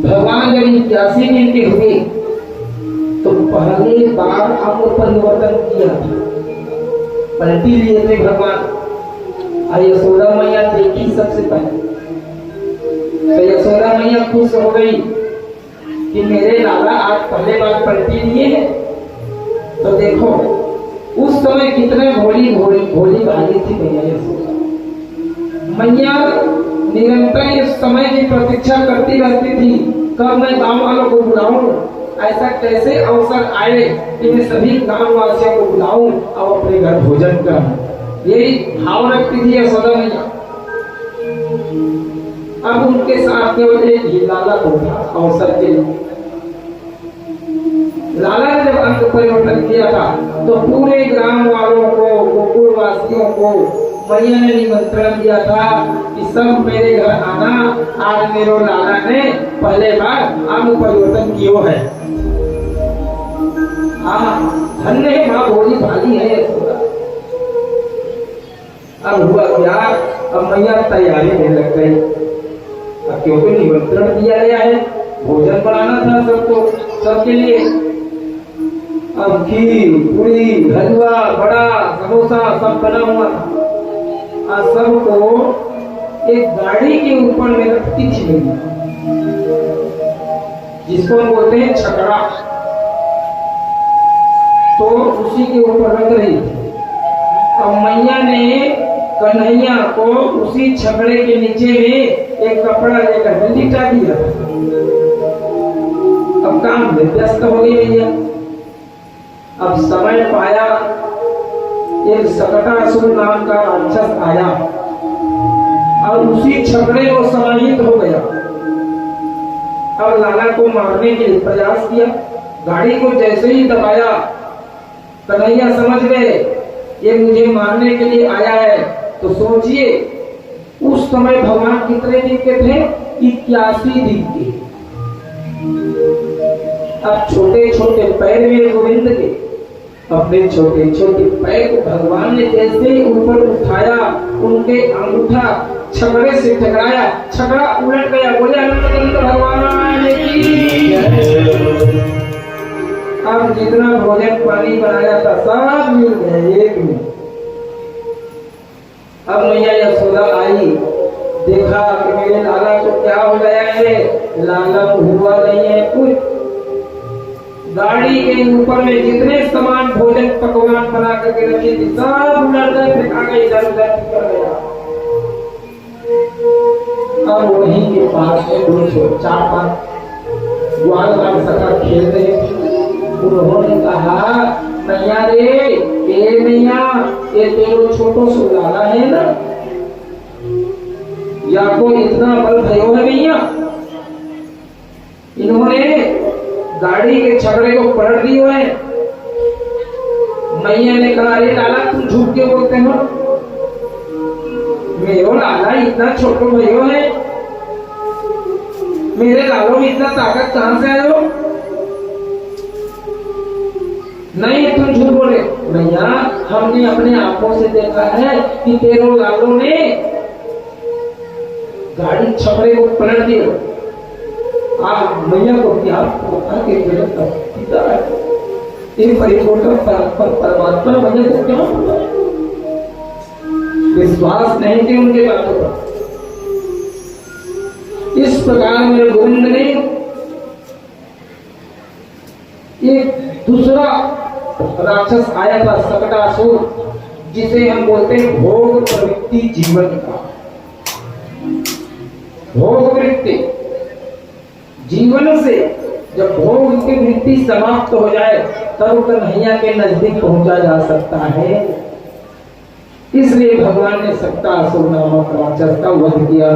भगवान जब 81 दिन के हुए तो पहले बार अंग परिवर्तन किया था, पलटी लिए थे भगवान। और यशोदा मैया देखी सबसे पहले, तो यशोदा मैया खुश हो गई कि मेरे लाला आज पहले बार पलटी लिए हैं। तो देखो उस समय कितने भोली भोली भोली भाली थी मैया यशोदा। मैया निरंतर इस समय की प्रतीक्षा करती रहती थी, कब मैं गांव वालों को बुलाऊं, ऐसा कैसे अवसर आए कि मैं सभी गांव वासियों को बुलाऊं और अपने घर भोजन कराऊं। यही भाव रखती थी यशोदा मैया। अब उनके साथ केवल एक ही लाला को था अवसर के लिए। लाला ने जब अंग परिवर्तन किया था तो पूरे ग्राम वालों को, गोकुल वासियों को मैया ने निमंत्रण दिया था कि सब मेरे घर आना, आज मेरे लाला ने पहले बार अंग परिवर्तन किया है। धन्य है माँ, भोली भाली है यशोदा। अब हुआ क्या, अब मैया तैयारी में लग गई, क्योंकि निमंत्रण दिया गया है, भोजन बनाना था सबको, सबके लिए। अब खीर, पूरी, हलवा, बड़ा, समोसा सब बना हुआ था। सबको एक गाड़ी के ऊपर में रखती थी मैया, जिसको हम बोलते हैं छकड़ा, तो उसी के ऊपर रख रही थी। अब मैया ने कन्हैया को उसी छकड़े के नीचे में एक कपड़ा लेकर लिटा दिया। अब काम में व्यस्त हो गई मैया। अब समय पाया, एक सकटासुर नाम का राक्षस आया और उसी छकड़े को समाहित हो गया। अब लाला को मारने के लिए प्रयास किया। गाड़ी को जैसे ही दबाया, कन्हैया समझ गए ये मुझे मारने के लिए आया है। तो सोचिए उस समय भगवान कितने दिन के थे, 81 दिन के। अब छोटे छोटे पैर में गोविंद के, अपने छोटे छोटे पैर को भगवान ने जैसे ऊपर उठाया, उनके अंगूठा छकड़े से टकराया, छकड़ा उलट गया। बोले आनंद भगवान की। अब जितना भोजन पानी बनाया था सब मिल गया एक में। अब मैया यशोदा आई, देखा कि मेरे लाला को क्या हो गया है। लाला को हुआ नहीं है कुछ। गाड़ी के ऊपर में जितने सामान भोजन पकवान बना करके रखे थे सब उलट फेंका गए, इधर उधर निकल गया। अब वहीं के पास में 204 ग्वाल बाल सका खेल रहे थे। उन्होंने कहा मैया रे, ए मैया, ये तेरो छोटो सो लाला है ना, या कोई इतना बल भयो है मैया। इन्होंने गाड़ी के छकड़े को पलट दिए है। मैया ने कहा अरे लाला तुम झूठ क्यों बोलते हो, मेरो लाला इतना छोटो भयो है, मेरे लालों में इतना ताकत कहां से आयो। नहीं तुम झूठ बोले। मैया हमने अपने आंखों से देखा है कि तेरो लालों ने गाड़ी छकड़े को पलट दिया। मैया को क्या पता कि पिता है, इन परिवर्तन परमात्मा मैया को क्या विश्वास नहीं थे उनके बातों पर। इस प्रकार मेरे गोविंद ने एक दूसरा राक्षस आया था, सकटासुर, जिसे हम बोलते हैं भोग प्रवृत्ति जीवन का। भोग वृत्ति जीवन से जब भोग की वृत्ति समाप्त हो जाए तब कन्हैया के नजदीक पहुंचा जा सकता है। इसलिए भगवान ने सकटासुर नामक राक्षस का वध किया।